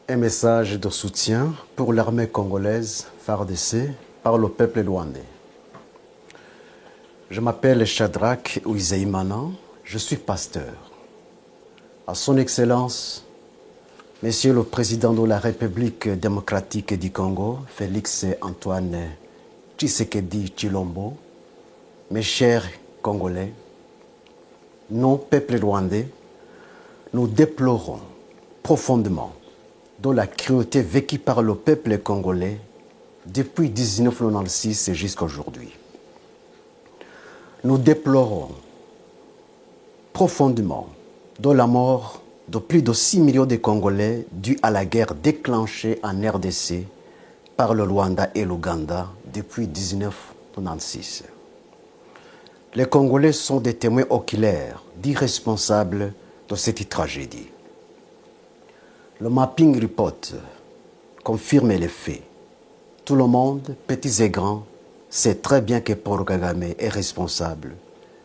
Un message de soutien pour l'armée congolaise FARDC par le peuple rwandais. Je m'appelle Shadrach Uizeimana, je suis pasteur. À son Excellence, Monsieur le Président de la République démocratique du Congo, Félix Antoine Tshisekedi Tshilombo, mes chers Congolais, nous, peuple rwandais, nous déplorons profondément de la cruauté vécue par le peuple congolais depuis 1996 jusqu'à aujourd'hui. Nous déplorons profondément de la mort de plus de 6 millions de Congolais due à la guerre déclenchée en RDC par le Rwanda et l'Ouganda depuis 1996. Les Congolais sont des témoins oculaires d'irresponsables de cette tragédie. Le mapping report confirme les faits. Tout le monde, petits et grands, sait très bien que Paul Kagame est responsable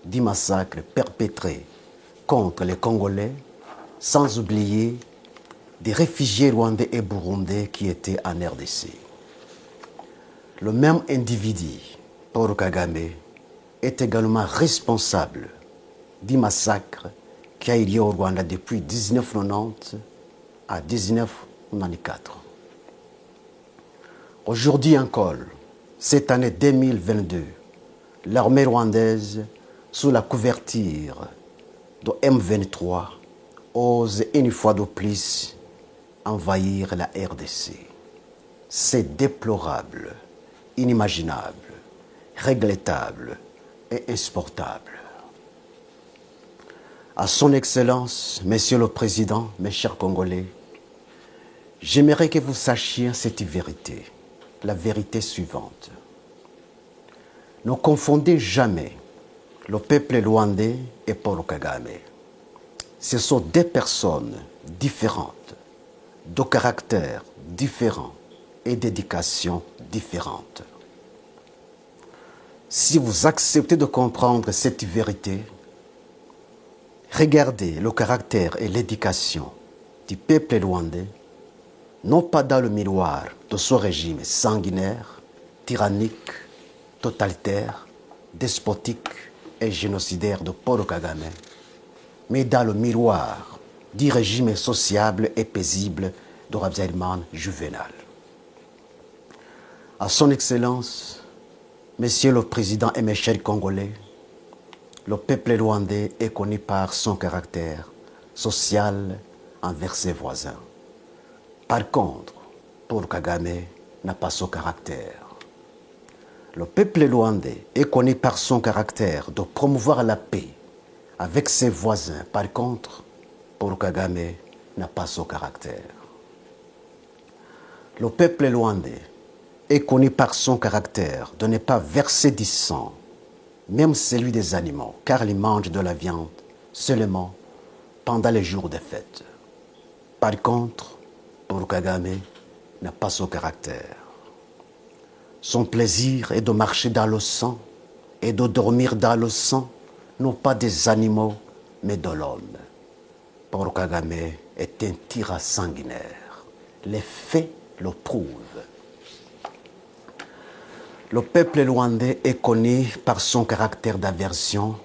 du massacre perpétré contre les Congolais, sans oublier des réfugiés rwandais et burundais qui étaient en RDC. Le même individu, Paul Kagame, est également responsable du massacre qui a eu lieu au Rwanda depuis 1990 à 1994. Aujourd'hui encore, cette année 2022, l'armée rwandaise, sous la couverture de M23, ose une fois de plus envahir la RDC. C'est déplorable, inimaginable, regrettable et insupportable. À son Excellence, Monsieur le Président, mes chers Congolais, j'aimerais que vous sachiez cette vérité, la vérité suivante. Ne confondez jamais le peuple rwandais et Paul Kagame. Ce sont deux personnes différentes, de caractères différents et d'éducation différente. Si vous acceptez de comprendre cette vérité, regardez le caractère et l'éducation du peuple rwandais, non pas dans le miroir de ce régime sanguinaire, tyrannique, totalitaire, despotique et génocidaire de Paul Kagame, mais dans le miroir du régime sociable et paisible de Habyarimana Juvenal. À son Excellence, Monsieur le Président et mes chers Congolais, le peuple rwandais est connu par son caractère social envers ses voisins. Par contre, Paul Kagame n'a pas ce caractère. Le peuple rwandais est connu par son caractère de promouvoir la paix avec ses voisins. Par contre, Paul Kagame n'a pas ce caractère. Le peuple rwandais est connu par son caractère de ne pas verser du sang, même celui des animaux, car il mange de la viande seulement pendant les jours de fête. Par contre, Paul Kagame n'a pas ce caractère. Son plaisir est de marcher dans le sang et de dormir dans le sang, non pas des animaux, mais de l'homme. Paul Kagame est un tyran sanguinaire. Les faits le prouvent. Le peuple rwandais est connu par son caractère d'aversion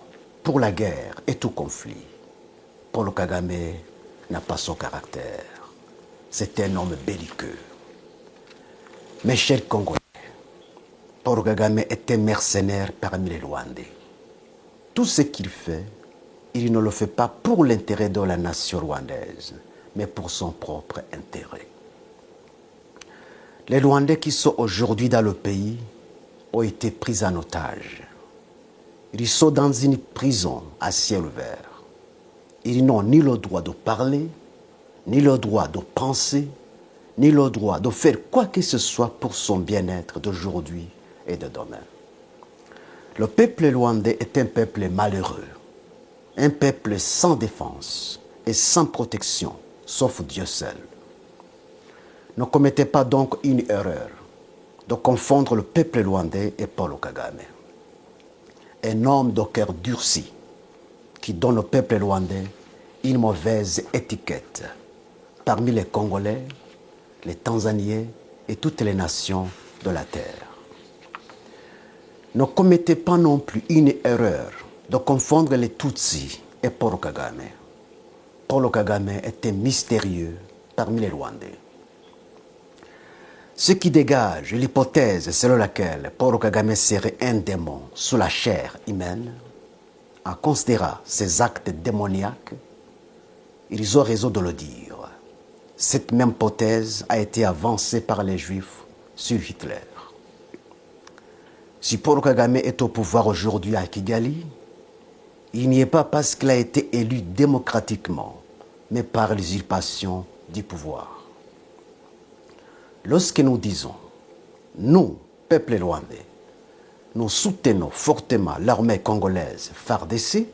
pour la guerre et tout conflit. Paul Kagame n'a pas son caractère. C'est un homme belliqueux. Mes chers Congolais, Paul Kagame est un mercenaire parmi les Rwandais. Tout ce qu'il fait, il ne le fait pas pour l'intérêt de la nation rwandaise, mais pour son propre intérêt. Les Rwandais qui sont aujourd'hui dans le pays ont été pris en otage. Ils sont dans une prison à ciel ouvert. Ils n'ont ni le droit de parler, ni le droit de penser, ni le droit de faire quoi que ce soit pour son bien-être d'aujourd'hui et de demain. Le peuple rwandais est un peuple malheureux, un peuple sans défense et sans protection, sauf Dieu seul. Ne commettez pas donc une erreur de confondre le peuple rwandais et Paul Kagame. Un homme de cœur durci qui donne au peuple rwandais une mauvaise étiquette parmi les Congolais, les Tanzaniens et toutes les nations de la terre. Ne commettez pas non plus une erreur de confondre les Tutsis et Paul Kagame. Paul Kagame est un mystérieux parmi les Rwandais. Ce qui dégage l'hypothèse selon laquelle Paul Kagame serait un démon sous la chair humaine, en considérant ses actes démoniaques, ils ont raison de le dire. Cette même hypothèse a été avancée par les Juifs sur Hitler. Si Paul Kagame est au pouvoir aujourd'hui à Kigali, il n'y est pas parce qu'il a été élu démocratiquement, mais par l'usurpation du pouvoir. Lorsque nous disons, nous, peuple rwandais, nous soutenons fortement l'armée congolaise FARDC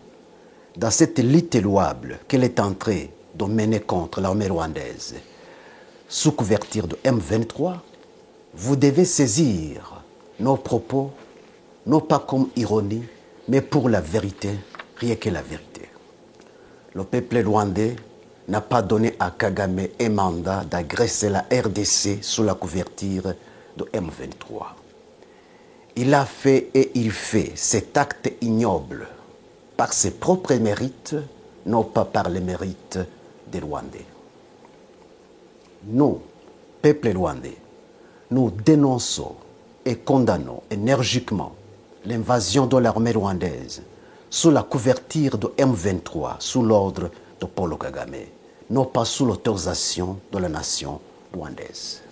dans cette lutte louable qu'elle est en train de mener contre l'armée rwandaise sous couverture de M23, vous devez saisir nos propos, non pas comme ironie, mais pour la vérité, rien que la vérité. Le peuple rwandais n'a pas donné à Kagame un mandat d'agresser la RDC sous la couverture de M23. Il a fait et il fait cet acte ignoble par ses propres mérites, non pas par les mérites des Rwandais. Nous, peuple rwandais, nous dénonçons et condamnons énergiquement l'invasion de l'armée rwandaise sous la couverture de M23, sous l'ordre de Paul Kagame, non pas sous l'autorisation de la nation rwandaise.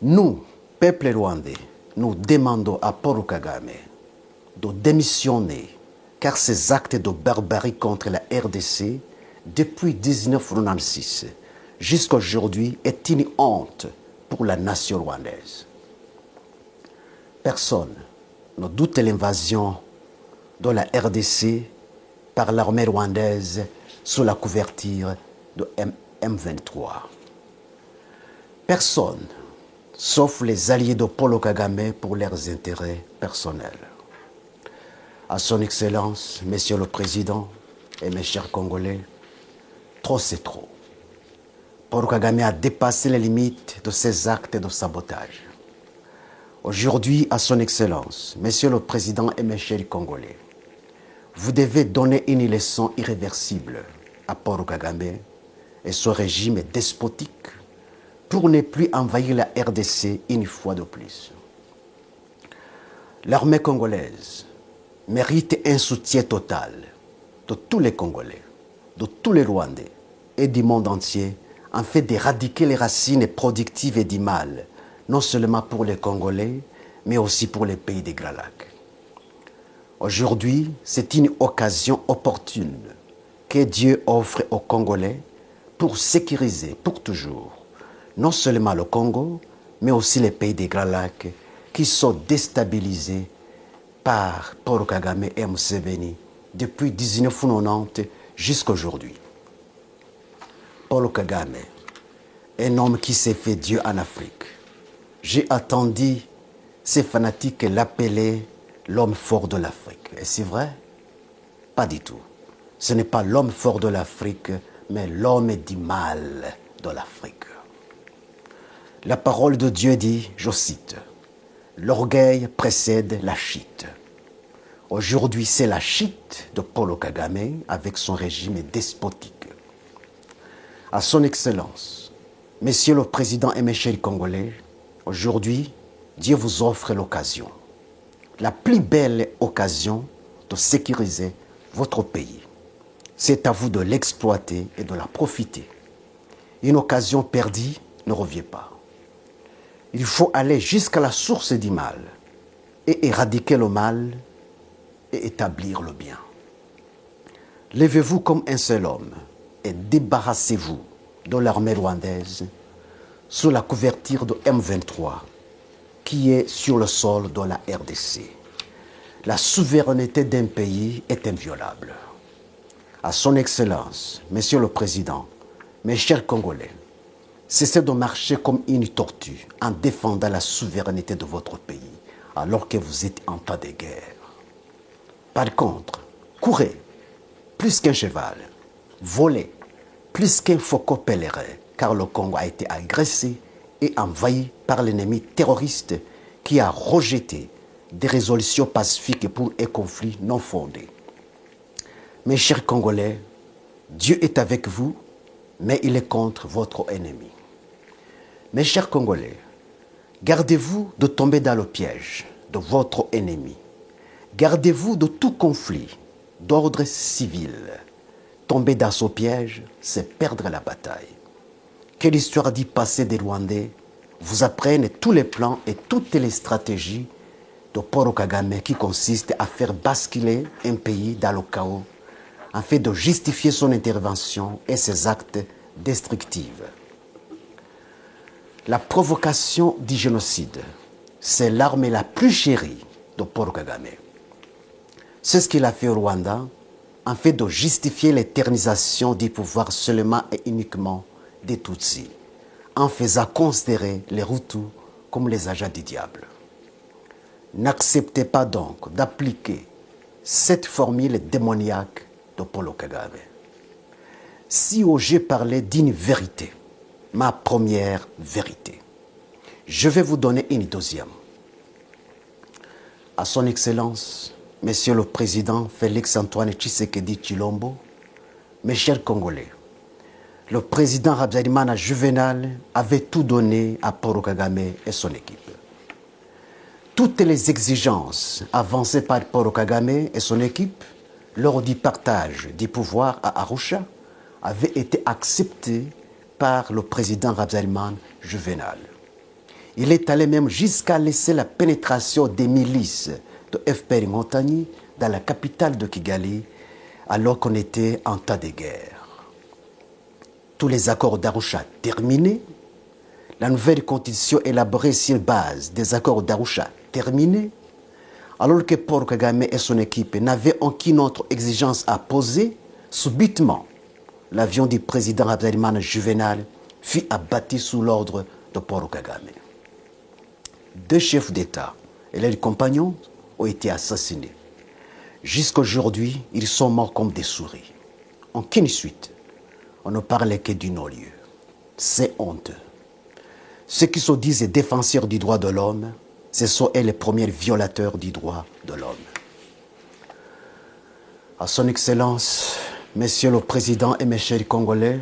Nous, peuple rwandais, nous demandons à Paul Kagame de démissionner, car ces actes de barbarie contre la RDC, depuis 1996 jusqu'à aujourd'hui, est une honte pour la nation rwandaise. Personne ne doute l'invasion de la RDC par l'armée rwandaise sous la couverture de M23. Personne, sauf les alliés de Paul Kagame pour leurs intérêts personnels. À son Excellence, Monsieur le Président et mes chers Congolais, trop c'est trop. Paul Kagame a dépassé les limites de ses actes de sabotage. Aujourd'hui, à son Excellence, Monsieur le Président et mes chers Congolais, vous devez donner une leçon irréversible à Paul Kagame et son régime despotique pour ne plus envahir la RDC une fois de plus. L'armée congolaise mérite un soutien total de tous les Congolais, de tous les Rwandais et du monde entier afin d'éradiquer les racines productives et du mal, non seulement pour les Congolais, mais aussi pour les pays des Grands Lacs. Aujourd'hui, c'est une occasion opportune que Dieu offre aux Congolais pour sécuriser pour toujours non seulement le Congo, mais aussi les pays des Grands Lacs qui sont déstabilisés par Paul Kagame et Museveni depuis 1990 jusqu'à aujourd'hui. Paul Kagame, un homme qui s'est fait Dieu en Afrique. J'ai attendu ces fanatiques l'appeler l'homme fort de l'Afrique. Et c'est vrai? Pas du tout. Ce n'est pas l'homme fort de l'Afrique, mais l'homme du mal de l'Afrique. La parole de Dieu dit, je cite, « L'orgueil précède la chute ». Aujourd'hui, c'est la chute de Paul Kagame avec son régime despotique. À son Excellence, Monsieur le Président et mes chers Congolais, aujourd'hui, Dieu vous offre l'occasion, la plus belle occasion de sécuriser votre pays. C'est à vous de l'exploiter et de la profiter. Une occasion perdue ne revient pas. Il faut aller jusqu'à la source du mal et éradiquer le mal et établir le bien. Levez-vous comme un seul homme et débarrassez-vous de l'armée rwandaise sous la couverture de M23 qui est sur le sol de la RDC. La souveraineté d'un pays est inviolable. À son Excellence, Monsieur le Président, mes chers Congolais, cessez de marcher comme une tortue en défendant la souveraineté de votre pays alors que vous êtes en temps de guerre. Par contre, courez plus qu'un cheval, volez plus qu'un faucon pèlerin, car le Congo a été agressé et envahi par l'ennemi terroriste qui a rejeté des résolutions pacifiques pour un conflit non fondé. Mes chers Congolais, Dieu est avec vous, mais il est contre votre ennemi. Mes chers Congolais, gardez-vous de tomber dans le piège de votre ennemi. Gardez-vous de tout conflit d'ordre civil. Tomber dans ce piège, c'est perdre la bataille. Que l'histoire du passé des Rwandais vous apprenne tous les plans et toutes les stratégies de Paul Kagame qui consistent à faire basculer un pays dans le chaos afin de justifier son intervention et ses actes destructifs. La provocation du génocide, c'est l'arme la plus chérie de Paul Kagame. C'est ce qu'il a fait au Rwanda afin de justifier l'éternisation du pouvoir seulement et uniquement des Tutsis, en faisant considérer les Hutus comme les agents du diable. N'acceptez pas donc d'appliquer cette formule démoniaque de Paul Kagame. Si j'ai parlé d'une vérité, ma première vérité, je vais vous donner une deuxième. À son Excellence, Monsieur le Président Félix-Antoine Tshisekedi Tshilombo, mes chers Congolais, le président Habyarimana Juvenal avait tout donné à Paul Kagame et son équipe. Toutes les exigences avancées par Paul Kagame et son équipe lors du partage du pouvoir à Arusha avaient été acceptées par le président Habyarimana Juvenal. Il est allé même jusqu'à laisser la pénétration des milices de FPR Montagny dans la capitale de Kigali alors qu'on était en temps de guerre. Tous les accords d'Arusha terminés, la nouvelle constitution élaborée sur base des accords d'Arusha terminée, alors que Paul Kagame et son équipe n'avaient aucune autre exigence à poser, subitement, l'avion du président Habyarimana Juvenal fut abattu sous l'ordre de Paul Kagame. 2 chefs d'État et leurs compagnons ont été assassinés. Jusqu'aujourd'hui, ils sont morts comme des souris. Aucune suite. On ne parlait que du non-lieu. C'est honteux. Ceux qui se disent défenseurs du droit de l'homme, ce sont eux les premiers violateurs du droit de l'homme. À son Excellence, Monsieur le Président et mes chers Congolais,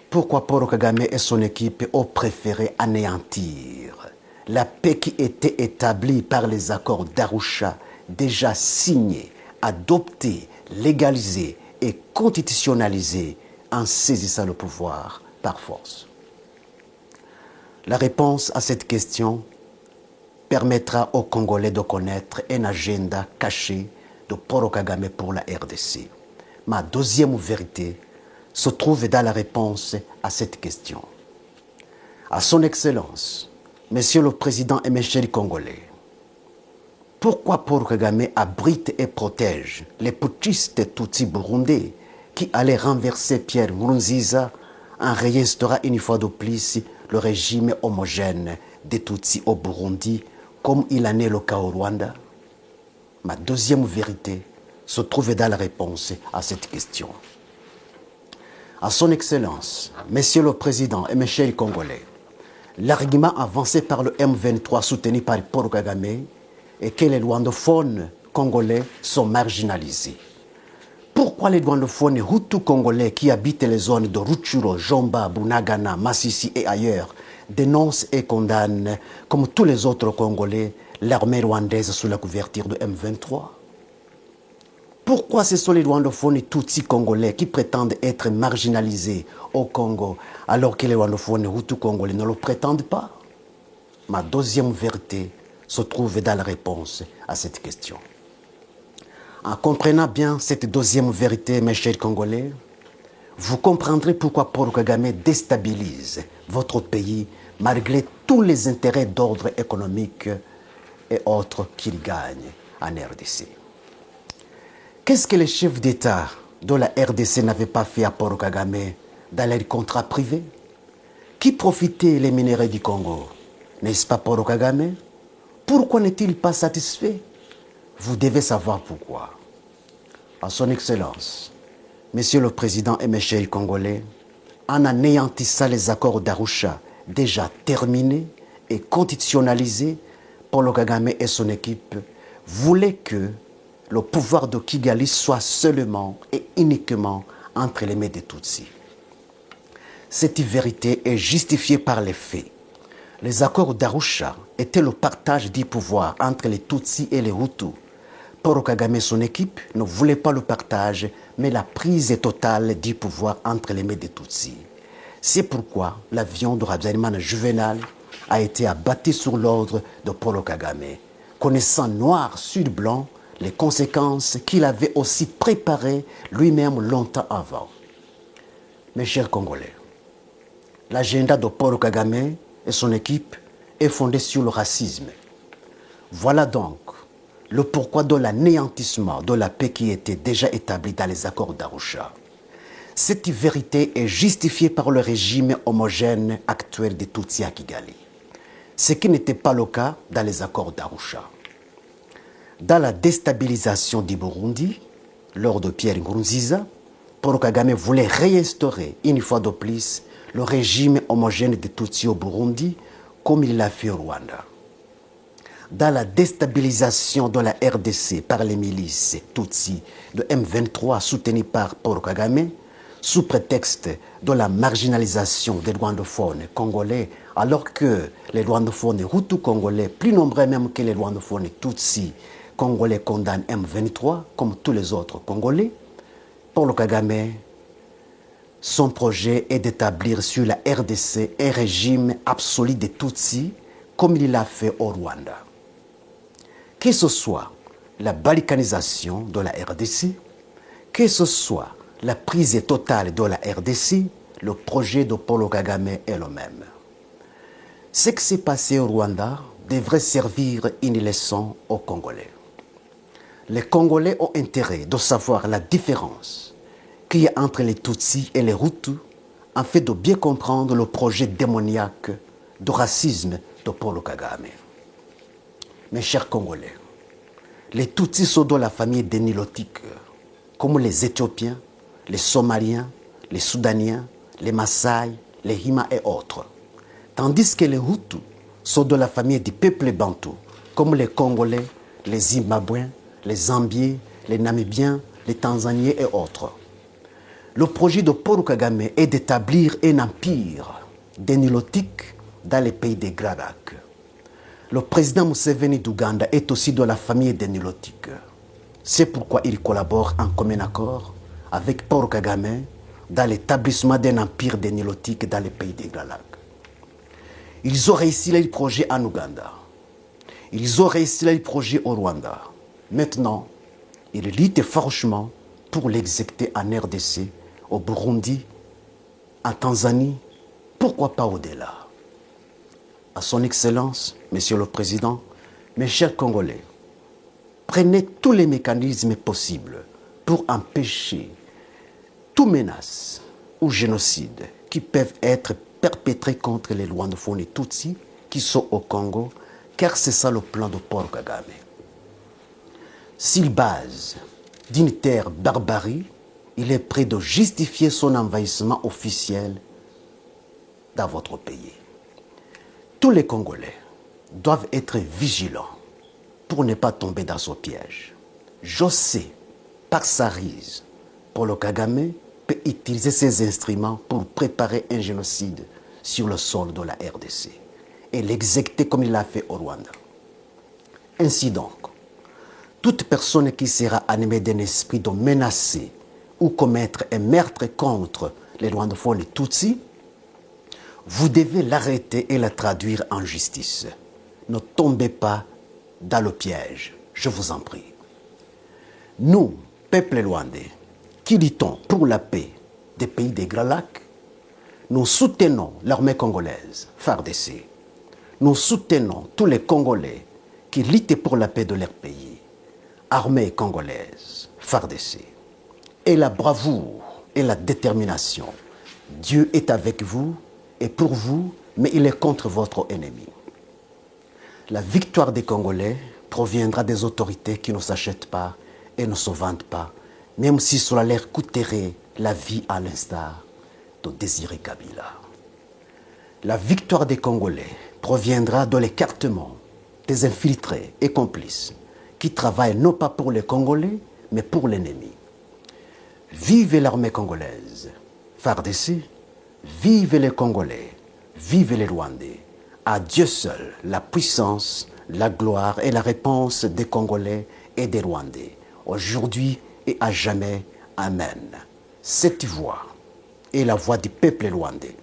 pourquoi Paul Kagame et son équipe ont préféré anéantir la paix qui était établie par les accords d'Arusha, déjà signés, adoptés, légalisés et constitutionnalisés en saisissant le pouvoir par force? La réponse à cette question permettra aux Congolais de connaître un agenda caché de Paul Kagame pour la RDC. Ma deuxième vérité se trouve dans la réponse à cette question. À son Excellence, Monsieur le Président et mes chers Congolais, pourquoi Paul Kagame abrite et protège les putschistes Tutsis burundais qui allaient renverser Pierre Nkurunziza en réinstaurant une fois de plus le régime homogène des Tutsis au Burundi, comme il en est le cas au Rwanda? Ma deuxième vérité se trouve dans la réponse à cette question. À son Excellence, Monsieur le Président et mes chers Congolais, l'argument avancé par le M23 soutenu par Paul Kagame est que les rwandophones congolais sont marginalisés. Pourquoi les rwandophones Hutus congolais qui habitent les zones de Rutshuru, Jomba, Bunagana, Massissi et ailleurs dénoncent et condamnent, comme tous les autres Congolais, l'armée rwandaise sous la couverture de M23? Pourquoi ce sont les rwandophones Tutsis congolais qui prétendent être marginalisés au Congo alors que les rwandophones Hutus congolais ne le prétendent pas? Ma deuxième vérité se trouve dans la réponse à cette question. En comprenant bien cette deuxième vérité, mes chers Congolais, vous comprendrez pourquoi Paul Kagame déstabilise votre pays malgré tous les intérêts d'ordre économique et autres qu'il gagne en RDC. Qu'est-ce que les chefs d'État de la RDC n'avaient pas fait à Paul Kagame dans leurs contrats privés? Qui profitait les minéraux du Congo? N'est-ce pas Paul Kagame? Pourquoi n'est-il pas satisfait? Vous devez savoir pourquoi. À son Excellence, Monsieur le Président et mes chers Congolais, en anéantissant les accords d'Arusha déjà terminés et conditionnalisés, Paul Kagame et son équipe voulaient que le pouvoir de Kigali soit seulement et uniquement entre les mains des Tutsis. Cette vérité est justifiée par les faits. Les accords d'Arusha étaient le partage du pouvoir entre les Tutsis et les Hutus. Paul Kagame et son équipe ne voulaient pas le partage, mais la prise totale du pouvoir entre les mains des Tutsis. C'est pourquoi l'avion de Habyarimana Juvenal a été abattu sur l'ordre de Paul Kagame, connaissant noir sur blanc les conséquences qu'il avait aussi préparées lui-même longtemps avant. Mes chers Congolais, l'agenda de Paul Kagame et son équipe est fondé sur le racisme. Voilà donc le pourquoi de l'anéantissement de la paix qui était déjà établie dans les accords d'Arusha. Cette vérité est justifiée par le régime homogène actuel des Tutsis à Kigali, ce qui n'était pas le cas dans les accords d'Arusha. Dans la déstabilisation du Burundi, lors de Pierre Nkurunziza, Paul Kagame voulait réinstaurer une fois de plus le régime homogène des Tutsis au Burundi, comme il l'a fait au Rwanda. Dans la déstabilisation de la RDC par les milices Tutsis de M23 soutenues par Paul Kagame, sous prétexte de la marginalisation des rwandophones congolais, alors que les rwandophones hutus congolais, plus nombreux même que les rwandophones Tutsis congolais, condamnent M23 comme tous les autres Congolais, Paul Kagame, son projet est d'établir sur la RDC un régime absolu des Tutsis, comme il l'a fait au Rwanda. Que ce soit la balkanisation de la RDC, que ce soit la prise totale de la RDC, le projet de Paul Kagame est le même. Ce qui s'est passé au Rwanda devrait servir une leçon aux Congolais. Les Congolais ont intérêt de savoir la différence qu'il y a entre les Tutsis et les Hutus, afin de bien comprendre le projet démoniaque de racisme de Paul Kagame. Mes chers Congolais, les Tutsis sont de la famille des Nilotiques, comme les Éthiopiens, les Somaliens, les Soudaniens, les Maasai, les Hima et autres. Tandis que les Hutus sont de la famille des peuples bantous, comme les Congolais, les Zimbabwéens, les Zambiens, les Namibiens, les Tanzaniens et autres. Le projet de Paul Kagame est d'établir un empire des Nilotiques dans les pays des Grands Lacs. Le président Museveni d'Ouganda est aussi de la famille des Nilotiques. C'est pourquoi il collabore en commun accord avec Paul Kagame dans l'établissement d'un empire des Nilotiques dans les pays des Grands Lacs. Ils ont réussi le projet en Ouganda. Ils ont réussi le projet au Rwanda. Maintenant, ils luttent farouchement pour l'exécuter en RDC, au Burundi, en Tanzanie, pourquoi pas au-delà. À son Excellence, Monsieur le Président, mes chers Congolais, prenez tous les mécanismes possibles pour empêcher toute menace ou génocide qui peuvent être perpétrés contre les rwandophones et Tutsis qui sont au Congo, car c'est ça le plan de Paul Kagame. S'il base d'une terre barbarie, il est prêt de justifier son envahissement officiel dans votre pays. Tous les Congolais doivent être vigilants pour ne pas tomber dans ce piège. Je sais, par sa ruse, Paul Kagame peut utiliser ces instruments pour préparer un génocide sur le sol de la RDC et l'exécuter comme il l'a fait au Rwanda. Ainsi donc, toute personne qui sera animée d'un esprit de menacer ou commettre un meurtre contre les rwandophones et Tutsis, vous devez l'arrêter et la traduire en justice. Ne tombez pas dans le piège, je vous en prie. Nous, peuple rwandais, qui luttons pour la paix des pays des Grands Lacs, nous soutenons l'armée congolaise, FARDC. Nous soutenons tous les Congolais qui luttent pour la paix de leur pays, armée congolaise, FARDC. Et la bravoure et la détermination, Dieu est avec vous et pour vous, mais il est contre votre ennemi. La victoire des Congolais proviendra des autorités qui ne s'achètent pas et ne se vendent pas, même si cela leur coûterait la vie à l'instar de Désiré Kabila. La victoire des Congolais proviendra de l'écartement des infiltrés et complices qui travaillent non pas pour les Congolais, mais pour l'ennemi. Vive l'armée congolaise, FARDC, vive les Congolais, vive les Rwandais. À Dieu seul la puissance, la gloire et la réponse des Congolais et des Rwandais, aujourd'hui et à jamais. Amen. Cette voix est la voix du peuple rwandais.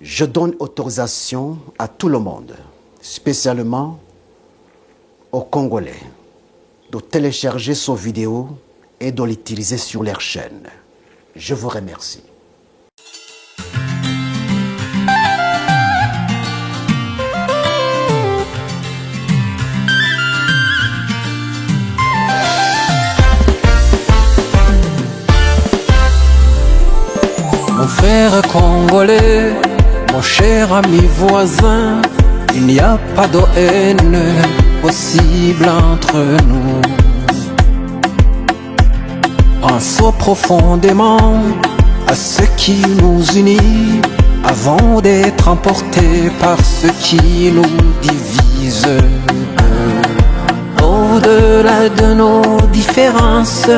Je donne autorisation à tout le monde, spécialement aux Congolais, de télécharger cette vidéo et de l'utiliser sur leur chaîne. Je vous remercie. Mon frère congolais, mon cher ami voisin, il n'y a pas de haine possible entre nous. Pensons profondément à ce qui nous unit avant d'être emportés par ce qui nous divise. Au-delà de nos différences,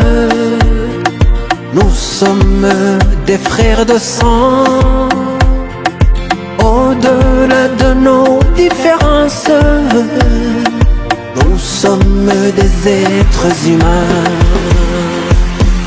nous sommes des frères de sang. Au-delà de nos différences, nous sommes des êtres humains.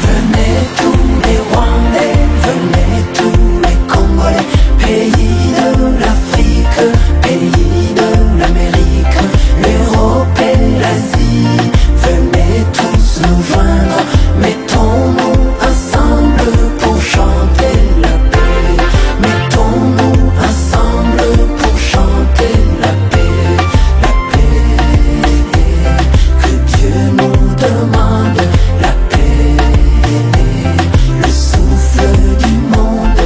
Venez tous les Rwandais, venez tous les Congolais, pays de l'Afrique, pays de l'Amérique, l'Europe et l'Asie. Venez tous nous joindre, mettons-nous ensemble pour chanter la paix. Mettons-nous ensemble pour chanter la paix, la paix. Que Dieu nous demande la paix, le souffle du monde.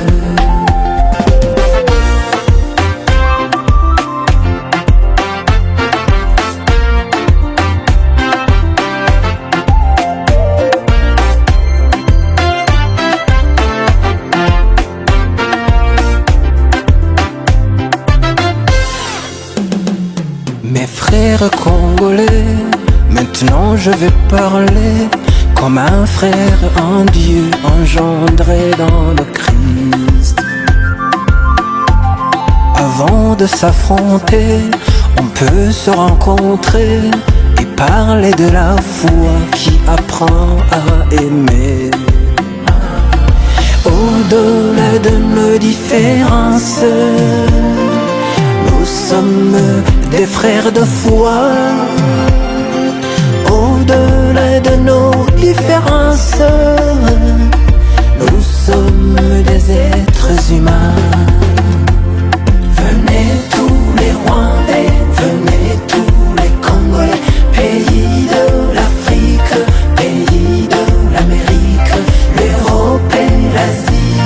Mes frères congolais, maintenant je vais parler comme un frère en Dieu engendré dans le Christ. Avant de s'affronter, on peut se rencontrer et parler de la foi qui apprend à aimer. Au-delà de nos différences, nous sommes des frères de foi. Au-delà de nos différences, nous sommes des êtres humains. Venez tous les Rwandais, venez tous les Congolais, pays de l'Afrique, pays de l'Amérique, l'Europe et l'Asie.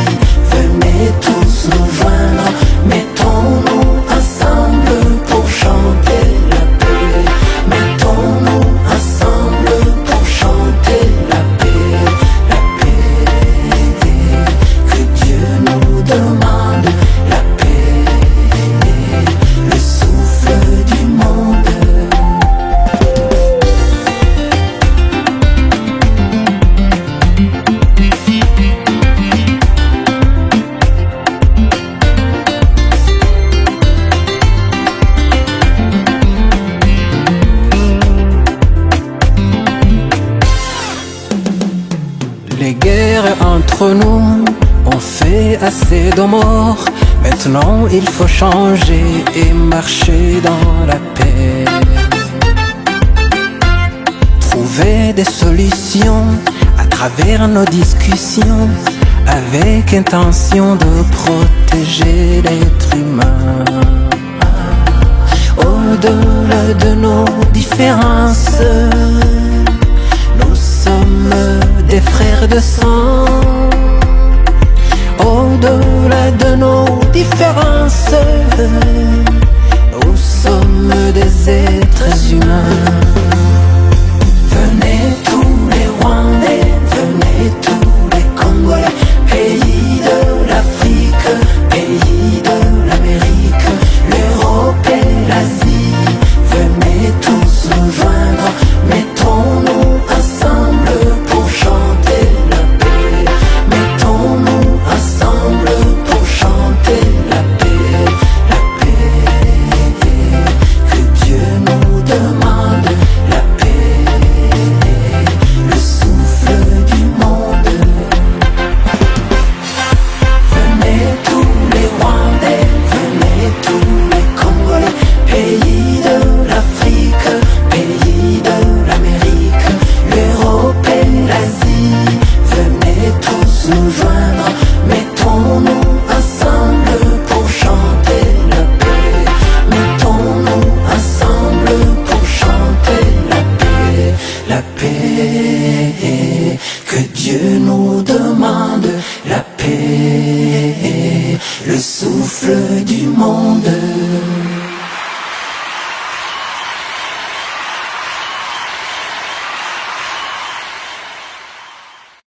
Venez tous nous joindre, mettons-nous ensemble pour chanter la paix. Mettons-nous ensemble pour chanter la paix, la paix. Que Dieu nous demande la paix, le souffle du monde. Les guerres entre nous ont fait assez de morts. Maintenant il faut changer et marcher dans la paix. Trouver des solutions à travers nos discussions, avec intention de protéger l'être humain. Au-delà de nos différences, nous sommes des frères de sang. Au-delà de nos différences, nous sommes des êtres humains. Venez tous les Rwandais, venez tous les Congolais, pays de la souffle du monde.